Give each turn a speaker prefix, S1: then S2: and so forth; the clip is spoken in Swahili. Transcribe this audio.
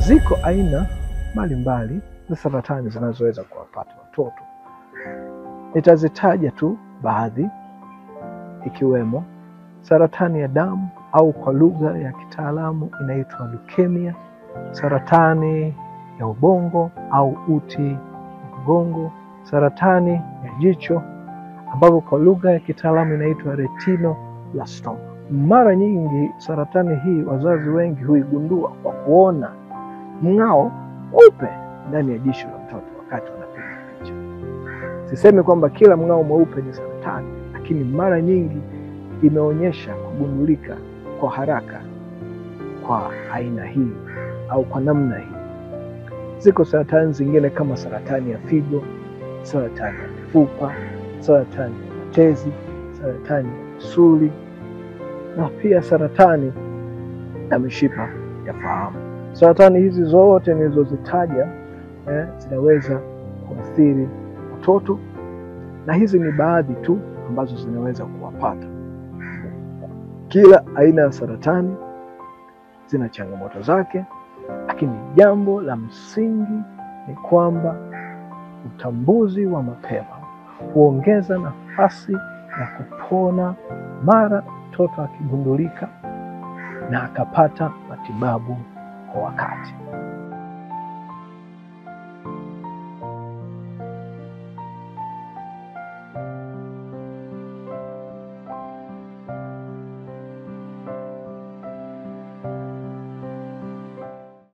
S1: Ziko aina mbalimbali za saratani zinazoweza kuwapata watoto. Nitazitaja tu baadhi, ikiwemo saratani ya damu au kwa lugha ya kitaalamu inaitwa leukemia, saratani ya ubongo au uti wa mgongo, saratani ya jicho ambapo kwa lugha ya kitaalamu inaitwa retinoblastoma. Mara nyingi saratani hii wazazi wengi huigundua kwa kuona mng'ao mweupe ndani ya jicho la mtoto wakati wanapiga picha. Sisemi kwamba kila mng'ao mweupe ni saratani, lakini mara nyingi imeonyesha kugundulika kwa haraka kwa aina hii au kwa namna hii. Ziko saratani zingine kama saratani ya figo, saratani ya mifupa, saratani ya matezi, saratani ya misuli na pia saratani ya mishipa ya fahamu. Saratani hizi zote nilizozitaja zinaweza kuathiri watoto, na hizi ni baadhi tu ambazo zinaweza kuwapata. Kila aina ya saratani zina changamoto zake, lakini jambo la msingi ni kwamba utambuzi wa mapema huongeza nafasi ya kupona mara mtoto akigundulika na akapata matibabu kwa wakati.